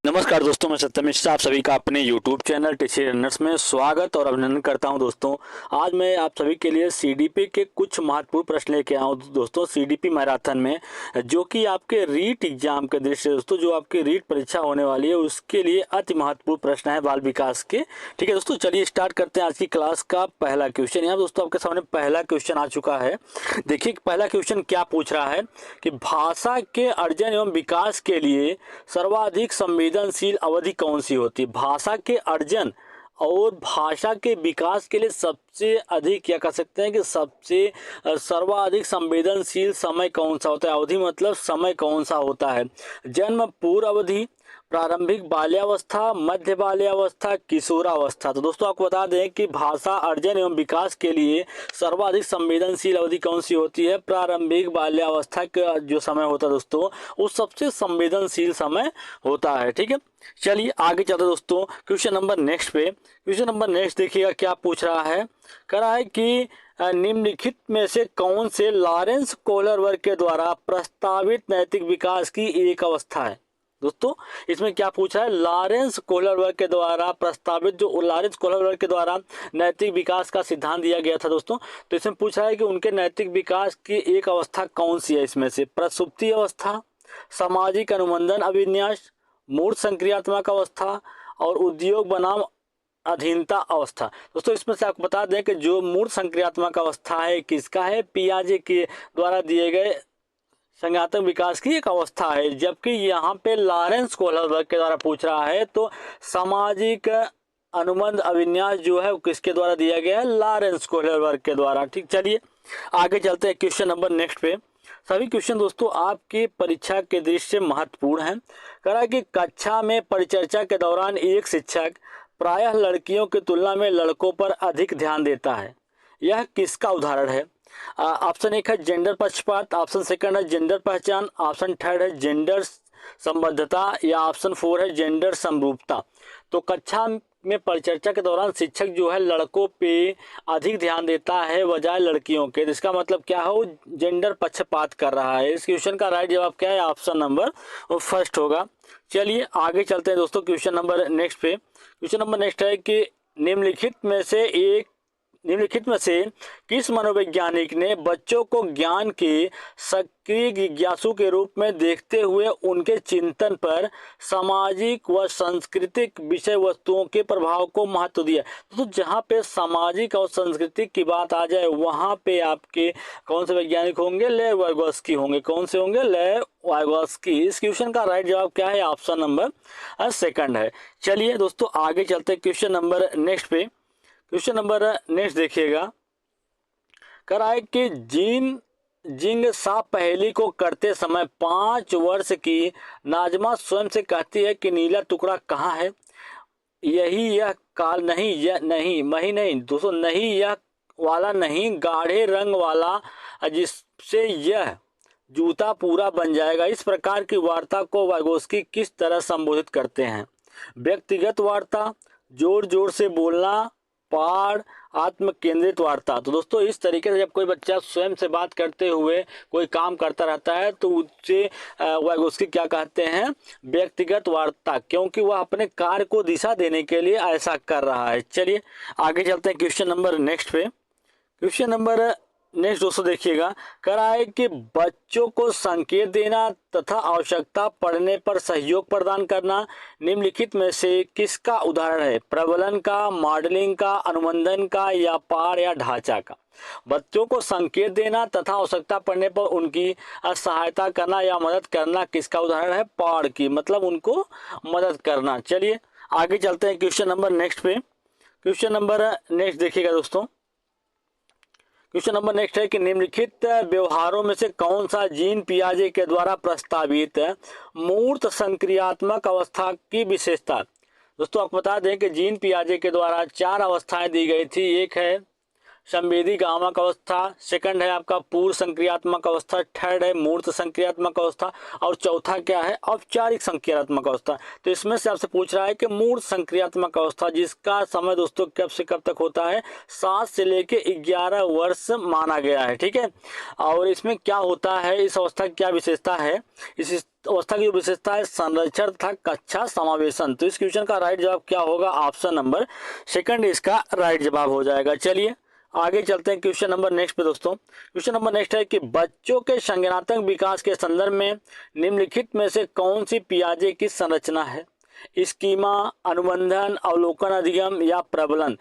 नमस्कार दोस्तों, मैं सत्यम मिश्रा आप सभी का अपने YouTube चैनल टीसी रनर्स में स्वागत और अभिनंदन करता हूं। दोस्तों आज मैं आप सभी के लिए सीडीपी के कुछ महत्वपूर्ण प्रश्न लेके आया हूं। दोस्तों सीडीपी मैराथन में जो कि आपके रीट एग्जाम के दृष्टि से दोस्तों जो आपकी रीट परीक्षा होने वाली है उसके लिए अति महत्वपूर्ण प्रश्न है बाल विकास के। ठीक है दोस्तों, चलिए स्टार्ट करते हैं आज की क्लास का पहला क्वेश्चन। यहाँ दोस्तों आपके सामने पहला क्वेश्चन आ चुका है। देखिए पहला क्वेश्चन क्या पूछ रहा है कि भाषा के अर्जन एवं विकास के लिए सर्वाधिक संवेदनशील अवधि कौन सी होती है। भाषा के अर्जन और भाषा के विकास के लिए सबसे अधिक क्या कह सकते हैं कि सबसे सर्वाधिक संवेदनशील समय कौन सा होता है। अवधि मतलब समय कौन सा होता है। जन्म पूर्व अवधि, प्रारंभिक बाल्यावस्था, मध्य बाल्यावस्था, किशोरावस्था। तो दोस्तों आपको बता दें कि भाषा अर्जन एवं विकास के लिए सर्वाधिक संवेदनशील अवधि कौन सी होती है। प्रारंभिक बाल्यावस्था का जो समय होता है दोस्तों वो सबसे संवेदनशील समय होता है। ठीक है, चलिए आगे चलते दोस्तों क्वेश्चन नंबर नेक्स्ट पे। क्वेश्चन नंबर नेक्स्ट देखिएगा क्या पूछ रहा है। कह रहा है कि निम्नलिखित में से कौन से लॉरेंस कोहलर वर्ग के द्वारा प्रस्तावित नैतिक विकास की एक अवस्था है। दोस्तों इसमें क्या पूछा है, लॉरेंस कोहलर वर्ग के द्वारा प्रस्तावित, जो लॉरेंस कोहलर वर्ग के द्वारा नैतिक विकास का सिद्धांत दिया गया था दोस्तों, तो इसमें पूछा है कि उनके नैतिक विकास की एक अवस्था कौन सी है। इसमें से प्रसुप्ति अवस्था, सामाजिक अनुबंधन अभिन्यास, मूर्त संक्रियात्मक अवस्था और उद्योग बनाम अधीनता अवस्था। दोस्तों इसमें से आपको बता दें कि जो मूर्त संक्रियात्मक अवस्था है किसका है, पियाजे के द्वारा दिए गए संज्ञानात्मक विकास की एक अवस्था है। जबकि यहाँ पे लॉरेंस कोहलर वर्ग के द्वारा पूछ रहा है तो सामाजिक अनुबंध अभिन्यास जो है किसके द्वारा दिया गया है, लॉरेंस कोहलर वर्ग के द्वारा। ठीक, चलिए आगे चलते हैं क्वेश्चन नंबर नेक्स्ट पे। सभी क्वेश्चन दोस्तों आपकी परीक्षा के दृष्टि से महत्वपूर्ण है। कह रहा है कि कक्षा में परिचर्चा के दौरान एक शिक्षक प्रायः लड़कियों की तुलना में लड़कों पर अधिक ध्यान देता है, यह किसका उदाहरण है। ऑप्शन एक है जेंडर पक्षपात, ऑप्शन सेकंड है जेंडर पहचान, ऑप्शन थर्ड है जेंडर संबद्धता या ऑप्शन फोर है जेंडर समरूपता। तो कक्षा में परिचर्चा के दौरान शिक्षक जो है लड़कों पे अधिक ध्यान देता है बजाय लड़कियों के, इसका मतलब क्या है, वो जेंडर पक्षपात कर रहा है। इस क्वेश्चन का राइट जवाब क्या है, ऑप्शन नंबर फर्स्ट होगा। चलिए आगे चलते हैं दोस्तों क्वेश्चन नंबर नेक्स्ट पे। क्वेश्चन नंबर नेक्स्ट है कि निम्नलिखित में से किस मनोवैज्ञानिक ने बच्चों को ज्ञान के सक्रिय जिज्ञासु के रूप में देखते हुए उनके चिंतन पर सामाजिक व सांस्कृतिक विषय वस्तुओं के प्रभाव को महत्व दिया। तो जहाँ पे सामाजिक और सांस्कृतिक की बात आ जाए वहाँ पे आपके कौन से वैज्ञानिक होंगे, लेव वाइगोत्स्की होंगे। कौन से होंगे, लेव वाइगोत्स्की। इस क्वेश्चन का राइट जवाब क्या है, ऑप्शन नंबर सेकंड है। चलिए दोस्तों आगे चलते हैं क्वेश्चन नंबर नेक्स्ट पे। क्वेश्चन नंबर नेक्स्ट देखिएगा। कह रहा है कि जिंग साफ पहेली को करते समय 5 वर्ष की नाजमा स्वयं से कहती है कि नीला टुकड़ा कहाँ है। यही यह काल नहीं, यह नहीं मही नहीं दोस्तों, नहीं यह वाला नहीं, गाढ़े रंग वाला जिससे यह जूता पूरा बन जाएगा। इस प्रकार की वार्ता को वाइगोत्स्की किस तरह संबोधित करते हैं। व्यक्तिगत वार्ता, जोर जोर से बोलना, पाठ, आत्म केंद्रित वार्ता। तो दोस्तों इस तरीके से जब कोई बच्चा स्वयं से बात करते हुए कोई काम करता रहता है तो उससे वाइगोत्स्की क्या कहते हैं, व्यक्तिगत वार्ता, क्योंकि वह अपने कार्य को दिशा देने के लिए ऐसा कर रहा है। चलिए आगे चलते हैं क्वेश्चन नंबर नेक्स्ट पे। क्वेश्चन नंबर नेक्स्ट दोस्तों देखिएगा। कह रहा है कि बच्चों को संकेत देना तथा आवश्यकता पड़ने पर सहयोग प्रदान करना निम्नलिखित में से किसका उदाहरण है। प्रबलन का, मॉडलिंग का, अनुबंधन का या पाठ या ढांचा का। बच्चों को संकेत देना तथा आवश्यकता पड़ने पर उनकी सहायता करना या मदद करना किसका उदाहरण है, पाठ की, मतलब उनको मदद करना। चलिए आगे चलते हैं क्वेश्चन नंबर नेक्स्ट पे। क्वेश्चन नंबर नेक्स्ट देखिएगा दोस्तों। क्वेश्चन नंबर नेक्स्ट है कि निम्नलिखित व्यवहारों में से कौन सा जीन पियाजे के द्वारा प्रस्तावित मूर्त संक्रियात्मक अवस्था की विशेषता। दोस्तों आपको बता दें कि जीन पियाजे के द्वारा 4 अवस्थाएं दी गई थी। एक है संवेदी गामक अवस्था, सेकंड है आपका पूर्व संक्रियात्मक अवस्था, थर्ड है मूर्त संक्रियात्मक अवस्था और चौथा क्या है औपचारिक संक्रियात्मक अवस्था। तो इसमें से आपसे पूछ रहा है कि मूर्त संक्रियात्मक अवस्था जिसका समय दोस्तों कब से कब तक होता है 7 से लेके 11 वर्ष माना गया है, ठीक है। और इसमें क्या होता है, इस अवस्था की क्या विशेषता है, इस अवस्था की विशेषता है संरक्षण तथा कक्षा समावेशन। तो इस क्वेश्चन का राइट जवाब क्या होगा, ऑप्शन नंबर सेकंड इसका राइट जवाब हो जाएगा। चलिए आगे चलते हैं क्वेश्चन नंबर नेक्स्ट पे दोस्तों। क्वेश्चन नंबर नेक्स्ट है कि बच्चों के संज्ञानात्मक विकास के संदर्भ में निम्नलिखित में से कौन सी पियाजे की संरचना है, स्कीमा, अनुबंधन, अवलोकन, अधिगम या प्रबलन।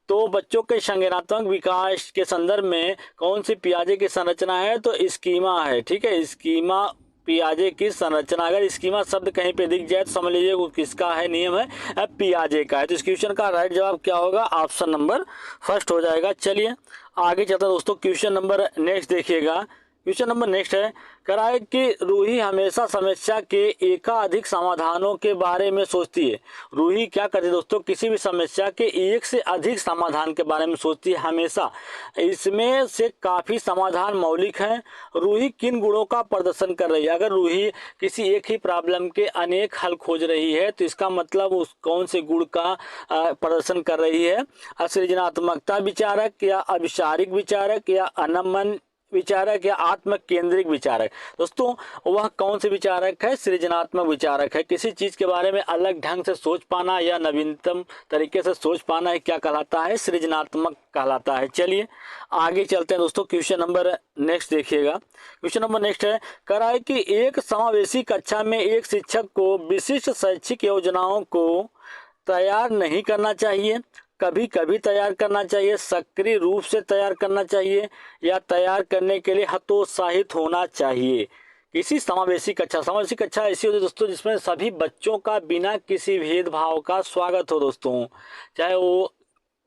तो बच्चों के संज्ञानात्मक विकास के संदर्भ में कौन सी पियाजे की संरचना है, तो स्कीमा है, ठीक है। स्कीमा पियाजे की संरचना, अगर स्कीमा शब्द कहीं पे दिख जाए तो समझ लीजिए वो किसका है, नियम है पियाजे का है। तो इस क्वेश्चन का राइट जवाब क्या होगा, ऑप्शन नंबर फर्स्ट हो जाएगा। चलिए आगे चलते हैं दोस्तों, क्वेश्चन नंबर नेक्स्ट देखिएगा। क्वेश्चन नंबर नेक्स्ट है कराए कि रूही हमेशा समस्या के एकाधिक समाधानों के बारे में सोचती है। रूही क्या करती है दोस्तों, किसी भी समस्या के एक से अधिक समाधान के बारे में सोचती है हमेशा। इसमें से काफ़ी समाधान मौलिक हैं। रूही किन गुणों का प्रदर्शन कर रही है, अगर रूही किसी एक ही प्रॉब्लम के अनेक हल खोज रही है तो इसका मतलब उस कौन से गुण का प्रदर्शन कर रही है, सृजनात्मकता विचारक या अविचारिक विचारक या अनमन विचारक या आत्म केंद्रिक विचारक। दोस्तों वह कौन से विचारक है, सृजनात्मक विचारक है। किसी चीज के बारे में अलग ढंग से सोच पाना या नवीनतम तरीके से सोच पाना है क्या कहलाता है, सृजनात्मक कहलाता है। चलिए आगे चलते हैं दोस्तों, क्वेश्चन नंबर नेक्स्ट देखिएगा। क्वेश्चन नंबर नेक्स्ट है कराए कि एक समावेशी कक्षा में एक शिक्षक को विशिष्ट शैक्षिक योजनाओं को तैयार नहीं करना चाहिए, कभी कभी तैयार करना चाहिए, सक्रिय रूप से तैयार करना चाहिए या तैयार करने के लिए हतोत्साहित होना चाहिए। किसी समावेशी कक्षा ऐसी होती है दोस्तों जिसमें सभी बच्चों का बिना किसी भेदभाव का स्वागत हो दोस्तों, चाहे वो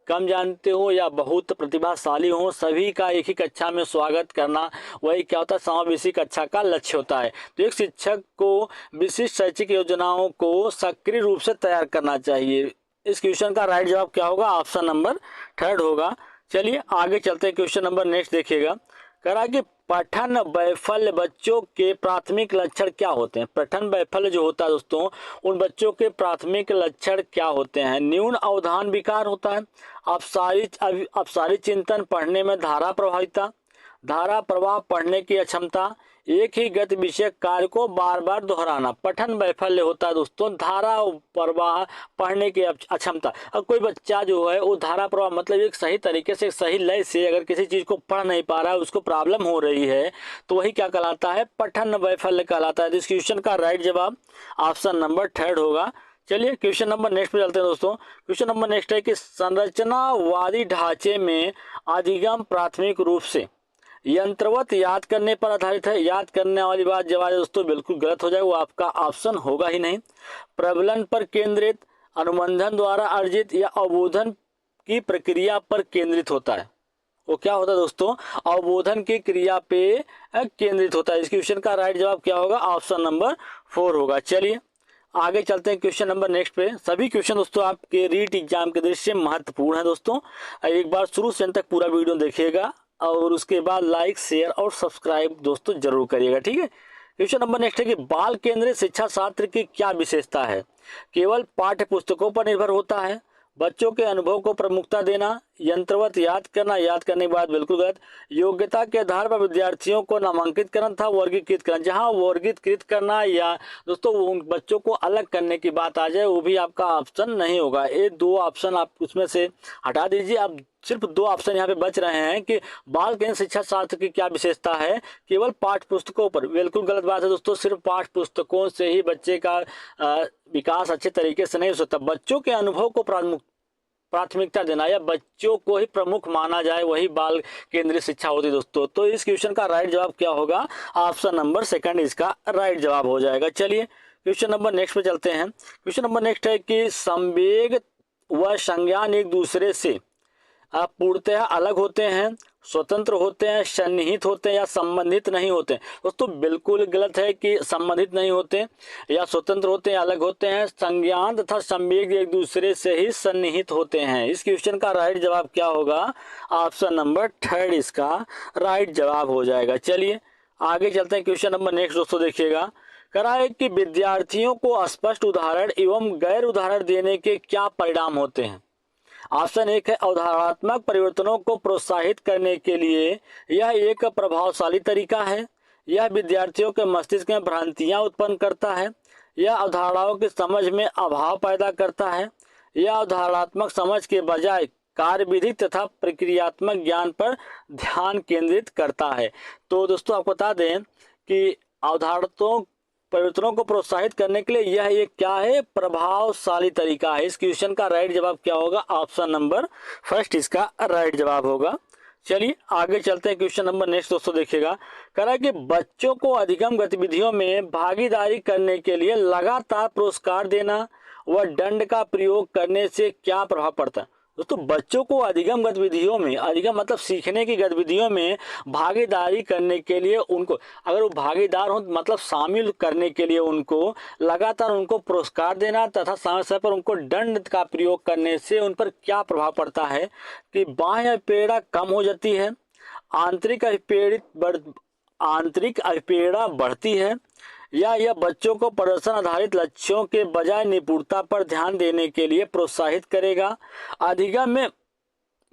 कम जानते हो या बहुत प्रतिभाशाली हो, सभी का एक ही कक्षा में स्वागत करना, वही क्या होता है समावेशी कक्षा का लक्ष्य होता है। तो एक शिक्षक को विशिष्ट शैक्षिक योजनाओं को सक्रिय रूप से तैयार करना चाहिए। इस क्वेश्चन का राइट जवाब क्या होगा, ऑप्शन नंबर थर्ड होगा। चलिए आगे चलते हैं, क्वेश्चन नंबर नेक्स्ट देखिएगा। करा कि पठन वैफल्य बच्चों के प्राथमिक लक्षण क्या होते हैं। पठन वैफल्य जो होता है दोस्तों, उन बच्चों के प्राथमिक लक्षण क्या होते हैं। न्यून अवधान विकार होता है, अपसारी चिंतन, पढ़ने में धारा प्रभाविता, धारा प्रवाह, पढ़ने की अक्षमता, एक ही गति विषय कार्य को बार बार दोहराना। पठन वैफल्य होता है दोस्तों धारा प्रवाह, पढ़ने की अक्षमता। अब कोई बच्चा जो है वो धारा प्रवाह मतलब एक सही तरीके से, एक सही लय से अगर किसी चीज को पढ़ नहीं पा रहा है, उसको प्रॉब्लम हो रही है, तो वही क्या कहलाता है, पठन वैफल्य कहलाता है। तो इस क्वेश्चन का राइट जवाब ऑप्शन नंबर थर्ड होगा। चलिए क्वेश्चन नंबर नेक्स्ट पे चलते हैं दोस्तों। क्वेश्चन नंबर नेक्स्ट है कि संरचनावादी ढांचे में अधिगम प्राथमिक रूप से यंत्रवत याद करने पर आधारित है। याद करने वाली बात जवाब दोस्तों बिल्कुल गलत हो जाएगा, वो आपका ऑप्शन होगा ही नहीं। प्रबलन पर केंद्रित, अनुबंधन द्वारा अर्जित या अवबोधन की प्रक्रिया पर केंद्रित होता है। वो क्या होता है दोस्तों, अवबोधन की क्रिया पे केंद्रित होता है। इस क्वेश्चन का राइट जवाब क्या होगा, ऑप्शन नंबर 4 होगा। चलिए आगे चलते हैं क्वेश्चन नंबर नेक्स्ट पे। सभी क्वेश्चन दोस्तों आपके रीट एग्जाम के दृष्टि से महत्वपूर्ण है दोस्तों। एक बार शुरू से अंत तक पूरा वीडियो देखिएगा और उसके बाद लाइक, शेयर और सब्सक्राइब दोस्तों जरूर करिएगा, ठीक है। क्वेश्चन नंबर नेक्स्ट है कि बाल केंद्रित शिक्षा शास्त्र की क्या विशेषता है। केवल पाठ्य पुस्तकों पर निर्भर होता है, बच्चों के अनुभव को प्रमुखता देना, यंत्रवत याद करना, याद करने के बाद बिल्कुल गलत, योग्यता के आधार पर विद्यार्थियों को नामांकित करना था वर्गीकृत करना। जहां वर्गीकृत करना या दोस्तों उन बच्चों को अलग करने की बात आ जाए वो भी आपका ऑप्शन नहीं होगा। ये दो ऑप्शन आप उसमें से हटा दीजिए। अब सिर्फ दो ऑप्शन यहाँ पे बच रहे हैं कि बाल केंद्रित शिक्षा शास्त्र की क्या विशेषता है, केवल पाठ्य पुस्तकों पर। बिल्कुल गलत बात है दोस्तों, सिर्फ पाठ्य पुस्तकों से ही बच्चे का विकास अच्छे तरीके से नहीं हो सकता। बच्चों के अनुभव को प्राथमिकता देना या बच्चों को ही प्रमुख माना जाए, वही बाल केंद्रित शिक्षा होती है दोस्तों। तो इस क्वेश्चन का राइट जवाब क्या होगा, ऑप्शन नंबर सेकंड इसका राइट जवाब हो जाएगा। चलिए क्वेश्चन नंबर नेक्स्ट पे चलते हैं। क्वेश्चन नंबर नेक्स्ट है कि संवेग व संज्ञान एक दूसरे से पूर्णतः अलग होते हैं। स्वतंत्र होते हैं, सन्निहित होते हैं या संबंधित नहीं होते। दोस्तों बिल्कुल गलत है कि संबंधित नहीं होते या स्वतंत्र होते हैं, अलग होते हैं। संज्ञान तथा संवेग एक दूसरे से ही सन्निहित होते हैं। इस क्वेश्चन का राइट जवाब क्या होगा? ऑप्शन नंबर थर्ड इसका राइट जवाब हो जाएगा। चलिए आगे चलते हैं। क्वेश्चन नंबर नेक्स्ट दोस्तों देखिएगा, करा है कि विद्यार्थियों को स्पष्ट उदाहरण एवं गैर उदाहरण देने के क्या परिणाम होते हैं। ऑप्शन एक है अवधारणात्मक परिवर्तनों को प्रोत्साहित करने के लिए यह एक प्रभावशाली तरीका है। यह विद्यार्थियों के मस्तिष्क में भ्रांतियां उत्पन्न करता है। यह अवधारणाओं की समझ में अभाव पैदा करता है। यह अवधारणात्मक समझ के बजाय कार्यविधि तथा प्रक्रियात्मक ज्ञान पर ध्यान केंद्रित करता है। तो दोस्तों आपको बता दें कि अवधारणाओं परिवर्तनों को प्रोत्साहित करने के लिए यह एक क्या है? प्रभावशाली तरीका है। इस क्वेश्चन का राइट जवाब क्या होगा? ऑप्शन नंबर फर्स्ट इसका राइट जवाब होगा। चलिए आगे चलते हैं। क्वेश्चन नंबर नेक्स्ट दोस्तों देखिएगा, करा कि बच्चों को अधिगम गतिविधियों में भागीदारी करने के लिए लगातार पुरस्कार देना व दंड का प्रयोग करने से क्या प्रभाव पड़ता है। दोस्तों बच्चों को अधिगम गतिविधियों में, अधिगम मतलब सीखने की गतिविधियों में भागीदारी करने के लिए उनको, अगर वो भागीदार हो मतलब शामिल करने के लिए उनको लगातार उनको पुरस्कार देना तथा समय समय पर उनको दंड का प्रयोग करने से उन पर क्या प्रभाव पड़ता है कि बाह्य अभिप्रेरणा कम हो जाती है, आंतरिक अभिप्रेरणा बढ़ती है, या यह बच्चों को प्रदर्शन आधारित लक्ष्यों के बजाय निपुणता पर ध्यान देने के लिए प्रोत्साहित करेगा। अधिगम में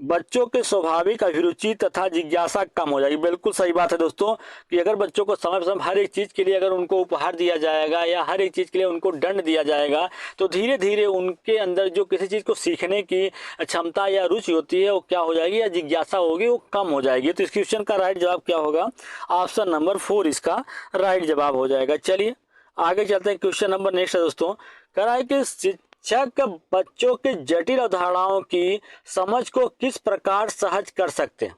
बच्चों के स्वाभाविक अभिरुचि तथा जिज्ञासा कम हो जाएगी। बिल्कुल सही बात है दोस्तों कि अगर बच्चों को समय समय हर एक चीज़ के लिए अगर उनको उपहार दिया जाएगा या हर एक चीज़ के लिए उनको दंड दिया जाएगा तो धीरे धीरे उनके अंदर जो किसी चीज़ को सीखने की क्षमता या रुचि होती है वो क्या हो जाएगी, या जिज्ञासा होगी वो कम हो जाएगी। तो इस क्वेश्चन का राइट जवाब क्या होगा? ऑप्शन नंबर 4 इसका राइट जवाब हो जाएगा। चलिए आगे चलते हैं। क्वेश्चन नंबर नेक्स्ट है दोस्तों, कराए कि शिक्षक बच्चों के जटिल अवधारणाओं की समझ को किस प्रकार सहज कर सकते हैं।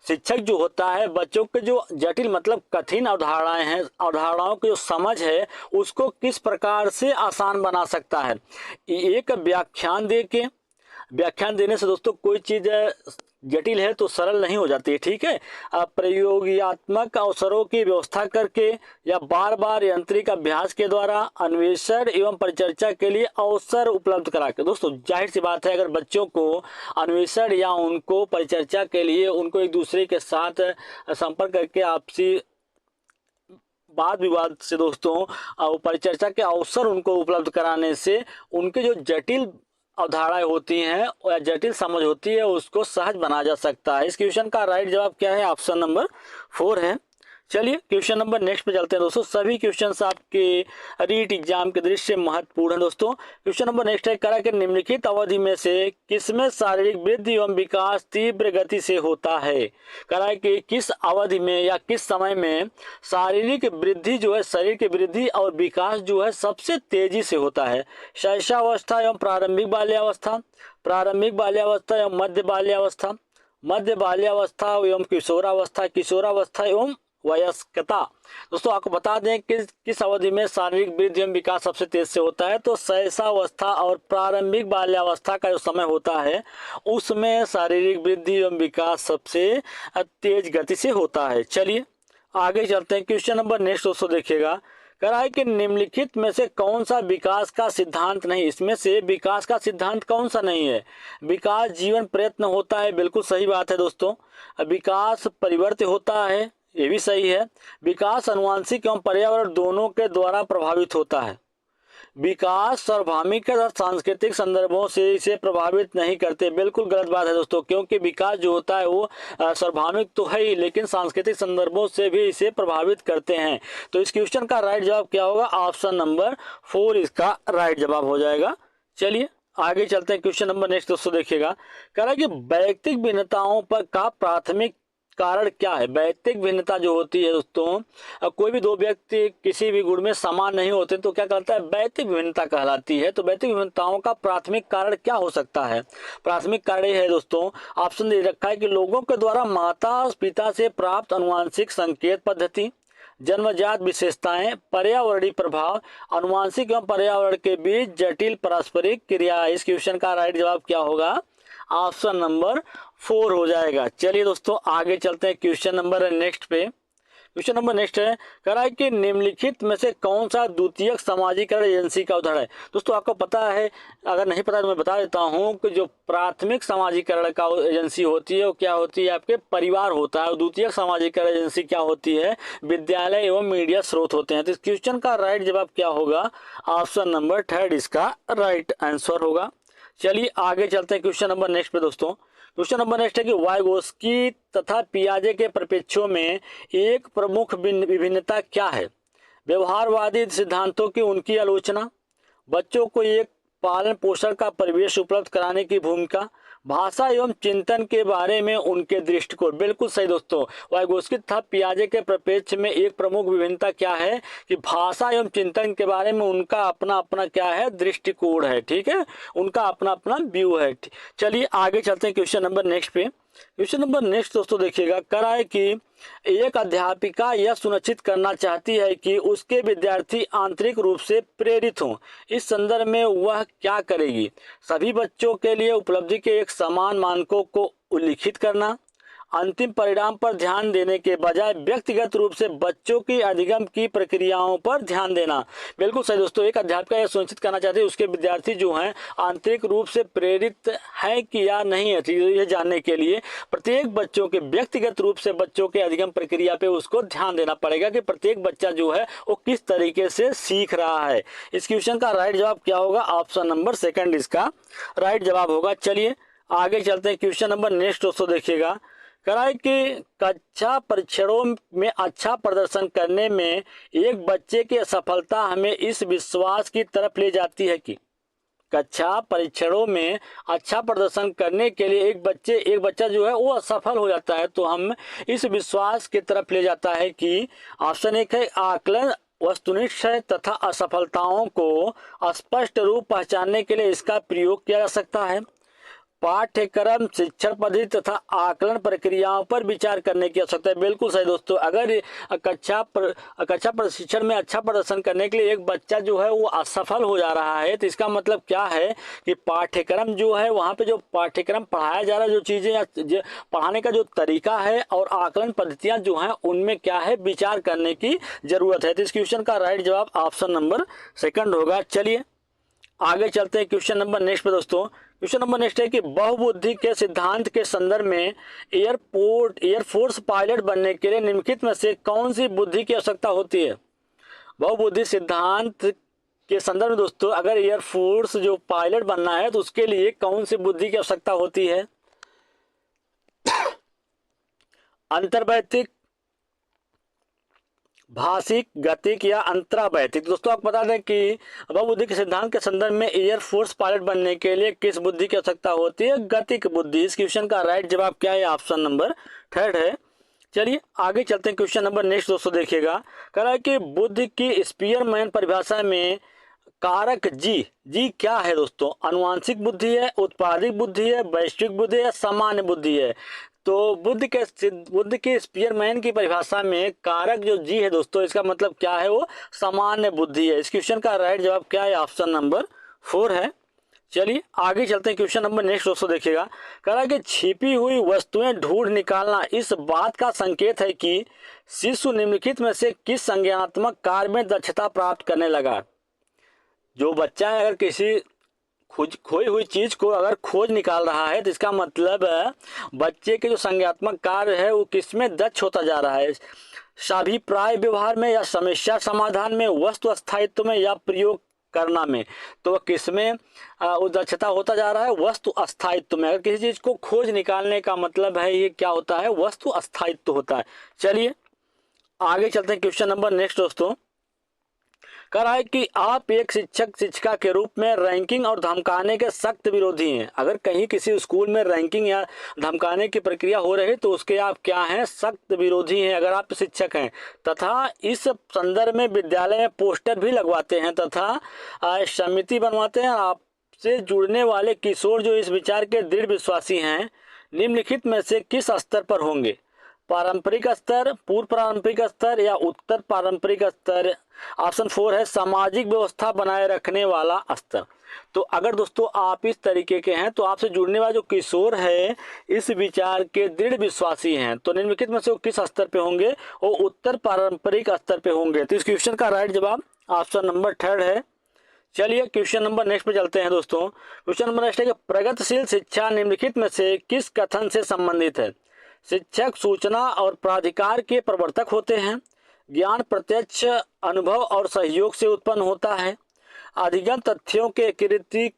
शिक्षक जो होता है बच्चों के जो जटिल मतलब कठिन अवधारणाएं हैं, अवधारणाओं की जो समझ है उसको किस प्रकार से आसान बना सकता है। एक व्याख्यान देने से दोस्तों कोई चीज़ जटिल है तो सरल नहीं हो जाती है, ठीक है। प्रयोगात्मक अवसरों की व्यवस्था करके या बार बार यांत्रिक अभ्यास के द्वारा अन्वेषण एवं परिचर्चा के लिए अवसर उपलब्ध करा के। दोस्तों जाहिर सी बात है अगर बच्चों को अन्वेषण या उनको परिचर्चा के लिए उनको एक दूसरे के साथ संपर्क करके आपसी वाद विवाद से दोस्तों परिचर्चा के अवसर उनको उपलब्ध कराने से उनके जो जटिल अवधारणाएं होती हैं या जटिल समझ होती है उसको सहज बनाया जा सकता है। इस क्वेश्चन का राइट जवाब क्या है? ऑप्शन नंबर 4 है। चलिए क्वेश्चन नंबर नेक्स्ट पे चलते हैं दोस्तों। सभी क्वेश्चंस आपके रीट एग्जाम के दृष्टि से महत्वपूर्ण है दोस्तों। क्वेश्चन नंबर नेक्स्ट है, करा कि निम्नलिखित अवधि में से किसमें शारीरिक वृद्धि एवं विकास तीव्र गति से होता है। करा कि किस अवधि में या किस समय में शारीरिक वृद्धि जो है, शरीर की वृद्धि और विकास जो है सबसे तेजी से होता है। शैशवावस्था एवं प्रारंभिक बाल्यावस्था, प्रारंभिक बाल्यावस्था एवं मध्य बाल्यावस्था, मध्य बाल्यावस्था एवं किशोरावस्था, किशोरावस्था एवं वयस्कता। दोस्तों आपको बता दें कि किस अवधि में शारीरिक वृद्धि एवं विकास सबसे तेज से होता है, तो शैशवावस्था और प्रारंभिक बाल्यावस्था का जो समय होता है उसमें शारीरिक वृद्धि एवं विकास सबसे तेज गति से होता है। चलिए आगे चलते हैं। क्वेश्चन नंबर नेक्स्ट दोस्तों देखिएगा, करा है कि निम्नलिखित में से कौन सा विकास का सिद्धांत नहीं, इसमें से विकास का सिद्धांत कौन सा नहीं है। विकास जीवन प्रयत्न होता है, बिल्कुल सही बात है दोस्तों। विकास परिवर्तन होता है, ये भी सही है। विकास आनुवंशिक एवं पर्यावरण दोनों के द्वारा प्रभावित होता है। विकास सार्वभौमिक और सांस्कृतिक संदर्भों से इसे प्रभावित नहीं करते, बिल्कुल गलत बात है दोस्तों, क्योंकि विकास जो होता है वो सार्वभौमिक तो है ही लेकिन सांस्कृतिक संदर्भों से भी इसे प्रभावित करते हैं। तो इस क्वेश्चन का राइट जवाब क्या होगा? ऑप्शन नंबर 4 इसका राइट जवाब हो जाएगा। चलिए आगे चलते हैं। क्वेश्चन नंबर नेक्स्ट दोस्तों देखिएगा, कह रहा है कि वैयक्तिक भिन्नताओं पर का प्राथमिक कारण क्या है। वैयक्तिक भिन्नता जो होती है दोस्तों, कोई भी दो व्यक्ति किसी भी गुण में समान नहीं होते तो क्या कहलाता है? वैयक्तिक भिन्नता कहलाती है। तो वैयक्तिक भिन्नताओं का प्राथमिक कारण क्या हो सकता है? प्राथमिक कारण ये है दोस्तों, ऑप्शन दे रखा है कि लोगों के द्वारा माता पिता से प्राप्त अनुवांशिक संकेत पद्धति, जन्मजात विशेषताएं, पर्यावरणीय प्रभाव, अनुवांशिक एवं पर्यावरण के बीच जटिल पारस्परिक क्रिया। इस क्वेश्चन का राइट जवाब क्या होगा? ऑप्शन नंबर 4 हो जाएगा। चलिए दोस्तों आगे चलते हैं, क्वेश्चन नंबर नेक्स्ट पे। क्वेश्चन नंबर नेक्स्ट है, कह रहा है कि निम्नलिखित में से कौन सा द्वितीयक समाजीकरण एजेंसी का उदाहरण है। दोस्तों आपको पता है, अगर नहीं पता तो मैं बता देता हूं कि जो प्राथमिक समाजीकरण का एजेंसी होती है वो क्या होती है, आपके परिवार होता है, और द्वितीयक समाजीकरण एजेंसी क्या होती है, विद्यालय एवं मीडिया स्रोत होते हैं। तो इस क्वेश्चन का राइट जवाब क्या होगा, ऑप्शन नंबर 3 इसका राइट आंसर होगा। चलिए आगे चलते हैं क्वेश्चन नंबर नेक्स्ट पे दोस्तों। क्वेश्चन नंबर नेक्स्ट है कि वाइगोस्की तथा पियाजे के परिप्रेक्ष्यों में एक प्रमुख विभिन्नता क्या है। व्यवहारवादी सिद्धांतों की उनकी आलोचना, बच्चों को एक पालन पोषण का परिवेश उपलब्ध कराने की भूमिका, भाषा एवं चिंतन के बारे में उनके दृष्टिकोण। बिल्कुल सही दोस्तों, वाइगोस्की तथा पियाजे के परिप्रेक्ष्य में एक प्रमुख विभिन्नता क्या है कि भाषा एवं चिंतन के बारे में उनका अपना अपना क्या है, दृष्टिकोण है। ठीक है, उनका अपना अपना व्यू है। चलिए आगे चलते हैं क्वेश्चन नंबर नेक्स्ट पे। क्वेश्चन नंबर नेक्स्ट दोस्तों देखिएगा, करा है कि एक अध्यापिका यह सुनिश्चित करना चाहती है कि उसके विद्यार्थी आंतरिक रूप से प्रेरित हों। इस संदर्भ में वह क्या करेगी। सभी बच्चों के लिए उपलब्धि के एक समान मानकों को उल्लिखित करना, अंतिम परिणाम पर ध्यान देने के बजाय व्यक्तिगत रूप से बच्चों की अधिगम की प्रक्रियाओं पर ध्यान देना। बिल्कुल सही दोस्तों, एक अध्यापिका यह सुनिश्चित करना चाहती है उसके विद्यार्थी जो हैं आंतरिक रूप से प्रेरित है कि या नहीं है, ये जानने के लिए प्रत्येक बच्चों के व्यक्तिगत रूप से बच्चों के अधिगम प्रक्रिया पे उसको ध्यान देना पड़ेगा कि प्रत्येक बच्चा जो है वो किस तरीके से सीख रहा है। इस क्वेश्चन का राइट जवाब क्या होगा, ऑप्शन नंबर 2 इसका राइट जवाब होगा। चलिए आगे चलते हैं, क्वेश्चन नंबर नेक्स्ट दोस्तों देखिएगा, कराए कि कक्षा परीक्षणों में अच्छा प्रदर्शन करने में एक बच्चे की असफलता हमें इस विश्वास की तरफ ले जाती है कि कक्षा परीक्षणों में अच्छा प्रदर्शन करने के लिए एक बच्चा जो है वो असफल हो जाता है, तो हम इस विश्वास की तरफ ले जाता है कि ऑप्शन 1 है आकलन वस्तुनिष्ठ है तथा असफलताओं को स्पष्ट रूप पहचानने के लिए इसका प्रयोग किया जा सकता है। पाठ्यक्रम, शिक्षण पद्धति तथा आकलन प्रक्रियाओं पर विचार करने की आवश्यकता है। बिल्कुल सही दोस्तों, अगर कक्षा प्रशिक्षण में अच्छा प्रदर्शन करने के लिए एक बच्चा जो है वो असफल हो जा रहा है, तो इसका मतलब क्या है कि पाठ्यक्रम जो है वहाँ पे जो पाठ्यक्रम पढ़ाया जा रहा है, जो चीज़ें या पढ़ाने का जो तरीका है और आकलन पद्धतियाँ जो हैं उनमें क्या है, विचार करने की जरूरत है। तो इस क्वेश्चन का राइट जवाब ऑप्शन नंबर 2 होगा। चलिए आगे चलते हैं क्वेश्चन नंबर नेक्स्ट पे दोस्तों। क्वेश्चन नंबर नेक्स्ट है कि बहुबुद्धि के सिद्धांत के संदर्भ में एयरफोर्स पायलट बनने के लिए निम्नलिखित में से कौन सी बुद्धि की आवश्यकता होती है। बहुबुद्धि सिद्धांत के संदर्भ में दोस्तों अगर एयरफोर्स जो पायलट बनना है तो उसके लिए कौन सी बुद्धि की आवश्यकता होती है। अंतर्वैयक्तिक, भाषिक, गतिक या अंतरावैयक्तिक। दोस्तों आप बता दें कि बहुबुद्धि के सिद्धांत के संदर्भ में एयरफोर्स पायलट बनने के लिए किस बुद्धि की आवश्यकता होती है, गतिक बुद्धि। इस क्वेश्चन का राइट जवाब क्या है, ऑप्शन नंबर 3 है। चलिए आगे चलते हैं, क्वेश्चन नंबर नेक्स्ट दोस्तों देखिएगा, कह रहा है कि बुद्धि की स्पीयरमैन परिभाषा में कारक जी क्या है दोस्तों। अनुवांशिक बुद्धि है, उत्पादिक बुद्धि है, वैश्विक बुद्धि है, सामान्य बुद्धि है। तो बुद्ध के स्पीयरमैन की परिभाषा में कारक जो जी है दोस्तों, इसका मतलब क्या है, वो सामान्य बुद्धि है। इस क्वेश्चन का राइट जवाब क्या है, ऑप्शन नंबर 4 है। चलिए आगे चलते हैं, क्वेश्चन नंबर नेक्स्ट दोस्तों देखिएगा, कह रहा है कि छिपी हुई वस्तुएं ढूंढ निकालना इस बात का संकेत है कि शिशु निम्नलिखित में से किस संज्ञानात्मक कार्य में दक्षता प्राप्त करने लगा। जो बच्चा अगर किसी खोई हुई चीज को अगर खोज निकाल रहा है तो इसका मतलब बच्चे के जो संज्ञानात्मक कार्य है वो किसमें दक्ष होता जा रहा है, साभिप्राय व्यवहार में या समस्या समाधान में, वस्तु स्थायित्व में या प्रयोग करना में। तो किसमें वो दक्षता होता जा रहा है, वस्तु स्थायित्व में। अगर किसी चीज को खोज निकालने का मतलब है ये क्या होता है, वस्तु स्थायित्व होता है। चलिए आगे चलते हैं, क्वेश्चन नंबर नेक्स्ट दोस्तों, कह रहा है कि आप एक शिक्षिका के रूप में रैंकिंग और धमकाने के सख्त विरोधी हैं। अगर कहीं किसी स्कूल में रैंकिंग या धमकाने की प्रक्रिया हो रही है तो उसके आप क्या हैं, सख्त विरोधी हैं अगर आप शिक्षक हैं। तथा इस संदर्भ में विद्यालय में पोस्टर भी लगवाते हैं तथा समिति बनवाते हैं। आपसे जुड़ने वाले किशोर जो इस विचार के दृढ़ विश्वासी हैं निम्नलिखित में से किस स्तर पर होंगे। पारंपरिक स्तर, पूर्व पारंपरिक स्तर या उत्तर पारंपरिक स्तर। ऑप्शन 4 है सामाजिक व्यवस्था बनाए रखने वाला स्तर। तो अगर दोस्तों आप इस तरीके के हैं तो आपसे जुड़ने वाले जो किशोर है इस विचार के दृढ़ विश्वासी हैं, तो निम्नलिखित में से वो किस स्तर पे होंगे? वो उत्तर पारंपरिक स्तर पे होंगे। तो इस क्वेश्चन का राइट जवाब ऑप्शन नंबर 3 है। चलिए क्वेश्चन नंबर नेक्स्ट पे चलते हैं दोस्तों। क्वेश्चन नंबर नेक्स्ट है कि प्रगतिशील शिक्षा निम्नलिखित में से किस कथन से संबंधित है? शिक्षक सूचना और प्राधिकार के प्रवर्तक होते हैं, ज्ञान प्रत्यक्ष अनुभव और सहयोग से उत्पन्न होता है, अधिगम तथ्यों के कृति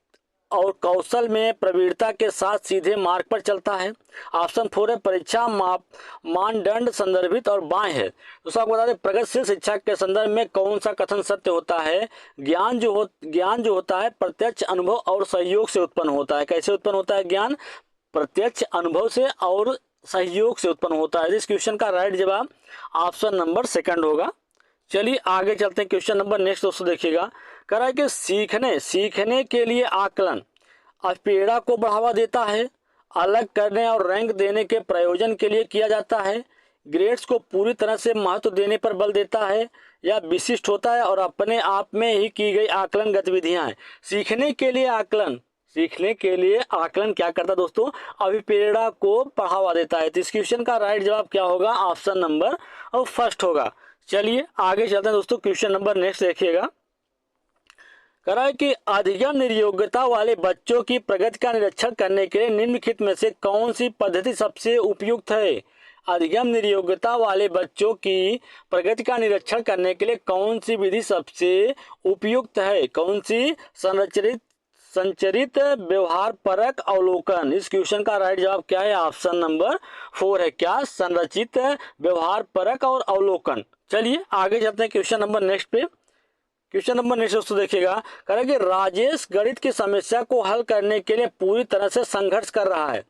और कौशल में प्रवीणता के साथ सीधे मार्ग पर चलता है। ऑप्शन 4 है परीक्षा मानदंड संदर्भित और बाएं है। दूसरा आपको बता दें प्रगतिशील शिक्षा के संदर्भ में कौन सा कथन सत्य होता है? ज्ञान जो होता है प्रत्यक्ष अनुभव और सहयोग से उत्पन्न होता है। कैसे उत्पन्न होता है ज्ञान? प्रत्यक्ष अनुभव से और सहयोग से उत्पन्न होता है। इस क्वेश्चन का राइट जवाब ऑप्शन नंबर 2 होगा। चलिए आगे चलते हैं। क्वेश्चन नंबर नेक्स्ट दोस्तों देखिएगा, कह रहा है कि सीखने के लिए आकलन अपेड़ा को बढ़ावा देता है, अलग करने और रैंक देने के प्रयोजन के लिए किया जाता है, ग्रेड्स को पूरी तरह से महत्व देने पर बल देता है, या विशिष्ट होता है और अपने आप में ही की गई आकलन गतिविधियां हैं। सीखने के लिए आकलन क्या करता है दोस्तों? अभिप्रेरणा को बढ़ावा देता है। तो इस क्वेश्चन का राइट जवाब क्या होगा? ऑप्शन नंबर 1 होगा। चलिए आगे चलते हैं दोस्तों। क्वेश्चन नंबर नेक्स्ट देखिएगा, कह रहा है कि अधिगम निर्योग्यता वाले बच्चों की प्रगति का निरीक्षण करने के लिए निम्नलिखित में से कौन सी पद्धति सबसे उपयुक्त है? अधिगम निर्योग्यता वाले बच्चों की प्रगति का निरीक्षण करने के लिए कौन सी विधि सबसे उपयुक्त है? कौन सी? संचरित व्यवहार परक अवलोकन। इस क्वेश्चन का राइट जवाब क्या है? ऑप्शन नंबर 4 है। क्या? संरचित व्यवहार परक और अवलोकन। चलिए आगे चलते हैं क्वेश्चन नंबर नेक्स्ट पे। क्वेश्चन नंबर नेक्स्ट दोस्तों देखिएगा, कह रहा है कि राजेश गणित की समस्या को हल करने के लिए पूरी तरह से संघर्ष कर रहा है।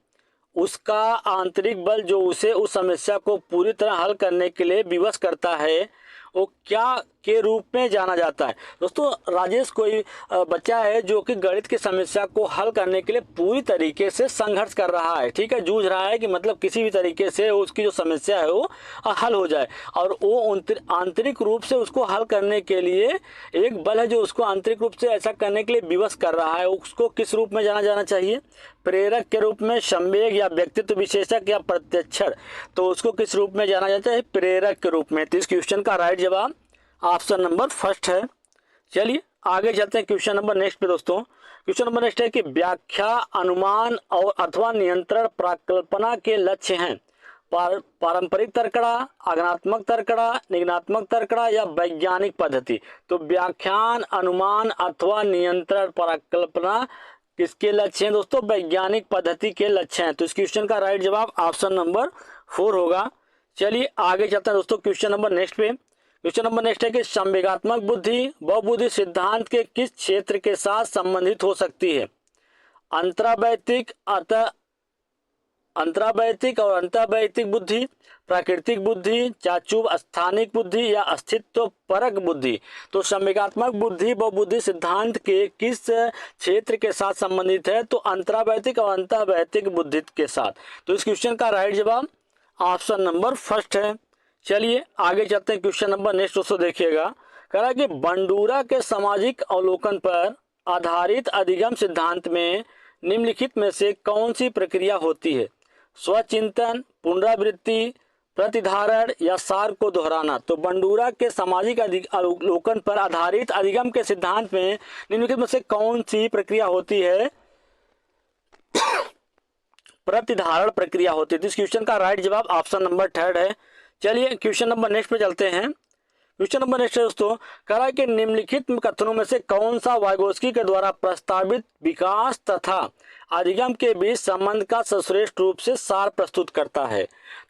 उसका आंतरिक बल जो उसे उस समस्या को पूरी तरह हल करने के लिए विवश करता है वो क्या के रूप में जाना जाता है? दोस्तों राजेश कोई बच्चा है जो कि गणित की समस्या को हल करने के लिए पूरी तरीके से संघर्ष कर रहा है। ठीक है, जूझ रहा है कि मतलब किसी भी तरीके से उसकी जो समस्या है वो हल हो जाए, और वो आंतरिक रूप से उसको हल करने के लिए एक बल है जो उसको आंतरिक रूप से ऐसा करने के लिए विवश कर रहा है। उसको किस रूप में जाना जाना चाहिए? प्रेरक के रूप में, संवेग या व्यक्तित्व विशेषक या प्रत्यक्षण? तो उसको किस रूप में जाना जाता है? प्रेरक के रूप में। तो इस क्वेश्चन का राइट जवाब ऑप्शन नंबर 1 है। चलिए आगे चलते हैं क्वेश्चन नंबर नेक्स्ट पे दोस्तों। क्वेश्चन नंबर नेक्स्ट है कि व्याख्या, अनुमान और अथवा नियंत्रण प्राकल्पना के लक्ष्य हैं। पारंपरिक तर्कड़ा, आगमनात्मक तर्कड़ा, निगमनात्मक तर्कड़ा या वैज्ञानिक पद्धति? तो व्याख्यान, अनुमान अथवा नियंत्रण प्राकल्पना किसके लक्ष्य हैं दोस्तों? वैज्ञानिक पद्धति के लक्ष्य हैं। तो इस क्वेश्चन का राइट जवाब ऑप्शन नंबर 4 होगा। चलिए आगे चलते हैं दोस्तों क्वेश्चन नंबर नेक्स्ट पे। क्वेश्चन नंबर नेक्स्ट है कि संवेगात्मक बुद्धि बहुबुद्धि सिद्धांत के किस क्षेत्र के साथ संबंधित हो सकती है? अंतरावैयक्तिक और अंतर्वैयक्तिक बुद्धि, प्राकृतिक बुद्धि, चाचुब स्थानिक बुद्धि या अस्तित्व परक बुद्धि? तो संवेगात्मक बुद्धि बहुबुद्धि सिद्धांत के किस क्षेत्र के साथ संबंधित है? तो अंतरावैयक्तिक और अंतर्वैयक्तिक बुद्धि के साथ। तो इस क्वेश्चन का राइट जवाब ऑप्शन नंबर 1 है। चलिए आगे चलते हैं क्वेश्चन नंबर नेक्स्ट दोस्तों देखिएगा, कह रहा है कि बंडूरा के सामाजिक अवलोकन पर आधारित अधिगम सिद्धांत में निम्नलिखित में से कौन सी प्रक्रिया होती है? स्वचिंतन, पुनरावृत्ति, प्रतिधारण या सार को दोहराना? तो बंडूरा के सामाजिक अवलोकन पर आधारित अधिगम के सिद्धांत में निम्नलिखित में से कौन सी प्रक्रिया होती है? प्रतिधारण प्रक्रिया होती है। इस क्वेश्चन का राइट जवाब ऑप्शन नंबर 3 है। चलिए क्वेश्चन नंबर नेक्स्ट पे चलते हैं। क्वेश्चन नंबर नेक्स्ट दोस्तों, कह रहा है कि निम्नलिखित कथनों में से कौन सा वाइगोत्स्की के द्वारा प्रस्तावित विकास तथा अधिगम के बीच संबंध का सर्वश्रेष्ठ रूप से सार प्रस्तुत करता है?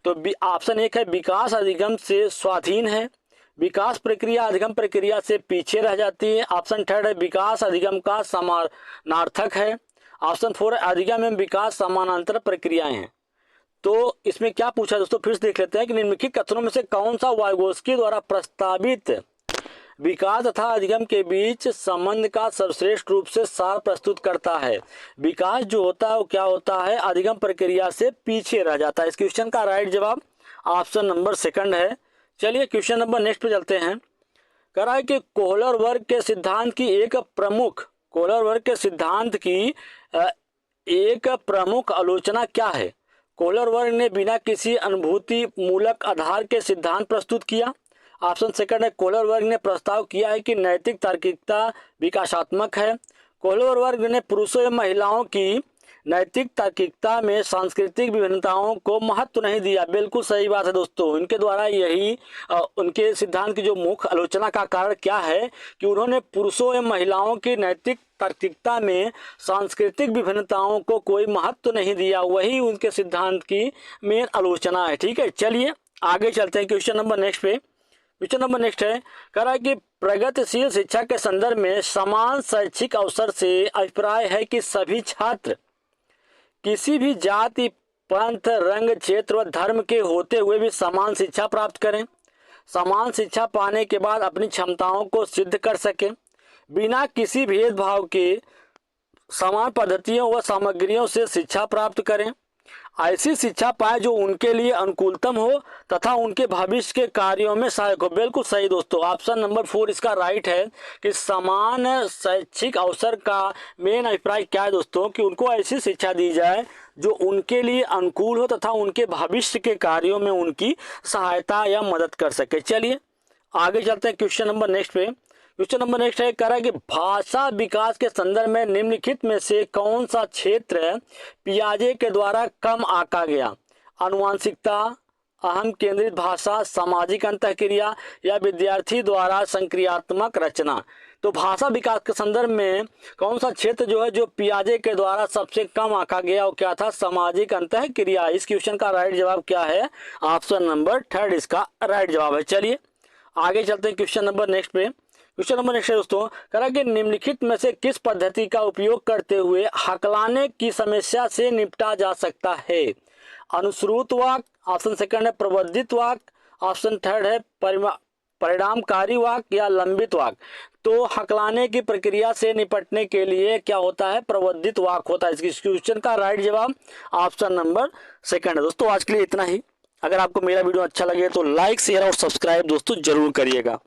तो ऑप्शन 1 है विकास अधिगम से स्वाधीन है, विकास प्रक्रिया अधिगम प्रक्रिया से पीछे रह जाती है। ऑप्शन 3 है विकास अधिगम का समानार्थक है। ऑप्शन 4 है अधिगम एवं विकास समानांतर प्रक्रियाएं हैं। तो इसमें क्या पूछा दोस्तों, फिर से देख लेते हैं कि निम्नलिखित कथनों में से कौन सा वाइगोत्स्की द्वारा प्रस्तावित विकास तथा अधिगम के बीच संबंध का सर्वश्रेष्ठ रूप से सार प्रस्तुत करता है? विकास जो होता है वो क्या होता है? अधिगम प्रक्रिया से पीछे रह जाता है। इस क्वेश्चन का राइट जवाब ऑप्शन नंबर सेकंड है। चलिए क्वेश्चन नंबर नेक्स्ट पे चलते हैं। कह रहा है कि कोहलर वर्ग के सिद्धांत की एक प्रमुख आलोचना क्या है? कोहलर वर्ग ने बिना किसी अनुभूति मूलक आधार के सिद्धांत प्रस्तुत किया। ऑप्शन सेकंड है, कोहलर वर्ग ने प्रस्ताव किया है कि नैतिक तार्किकता विकासात्मक है। कोहलर वर्ग ने पुरुषों एवं महिलाओं की नैतिक तार्किकता में सांस्कृतिक विभिन्नताओं को महत्व नहीं दिया। बिल्कुल सही बात है दोस्तों, इनके द्वारा यही उनके सिद्धांत की जो मुख्य आलोचना का कारण क्या है कि उन्होंने पुरुषों एवं महिलाओं की नैतिक तार्किकता में सांस्कृतिक विभिन्नताओं को कोई महत्व नहीं दिया, वही उनके सिद्धांत की मेन आलोचना है। ठीक है, चलिए आगे चलते हैं क्वेश्चन नंबर नेक्स्ट पे। क्वेश्चन नंबर नेक्स्ट है, कह रहा है कि प्रगतिशील शिक्षा के संदर्भ में समान शैक्षिक अवसर से अभिप्राय है कि सभी छात्र किसी भी जाति, पंथ, रंग, क्षेत्र व धर्म के होते हुए भी समान शिक्षा प्राप्त करें, समान शिक्षा पाने के बाद अपनी क्षमताओं को सिद्ध कर सकें, बिना किसी भेदभाव के समान पद्धतियों व सामग्रियों से शिक्षा प्राप्त करें, ऐसी शिक्षा पाए जो उनके लिए अनुकूलतम हो तथा उनके भविष्य के कार्यों में सहायक हो। बिल्कुल सही दोस्तों, ऑप्शन नंबर 4 इसका राइट है कि समान शैक्षिक अवसर का मेन अभिप्राय क्या है दोस्तों कि उनको ऐसी शिक्षा दी जाए जो उनके लिए अनुकूल हो तथा उनके भविष्य के कार्यों में उनकी सहायता या मदद कर सके। चलिए आगे चलते हैं क्वेश्चन नंबर नेक्स्ट पे। क्वेश्चन नंबर नेक्स्ट है, कह रहा है कि भाषा विकास के संदर्भ में निम्नलिखित में से कौन सा क्षेत्र पियाजे के द्वारा कम आंका गया? आनुवांशिकता, अहम केंद्रित भाषा, सामाजिक अंतःक्रिया या विद्यार्थी द्वारा संक्रियात्मक रचना। तो भाषा विकास के संदर्भ में कौन सा क्षेत्र जो है जो पियाजे के द्वारा सबसे कम आंका गया वो क्या था? सामाजिक अंतःक्रिया। इस क्वेश्चन का राइट जवाब क्या है? ऑप्शन नंबर 3 इसका राइट जवाब है। चलिए आगे चलते हैं क्वेश्चन नंबर नेक्स्ट पे। क्वेश्चन नंबर नेक्स्ट है दोस्तों, कह रहा है कि निम्नलिखित में से किस पद्धति का उपयोग करते हुए हकलाने की समस्या से निपटा जा सकता है? अनुश्रुत वाक्य, ऑप्शन सेकंड है प्रवर्धित वाक्य, ऑप्शन थर्ड है परिणामकारी वाक्य या लंबित वाक्य। तो हकलाने की प्रक्रिया से निपटने के लिए क्या होता है? प्रवर्धित वाक्य होता है। इस क्वेश्चन का राइट जवाब ऑप्शन नंबर सेकंड है। दोस्तों आज के लिए इतना ही। अगर आपको मेरा वीडियो अच्छा लगे तो लाइक, शेयर और सब्सक्राइब दोस्तों जरूर करिएगा।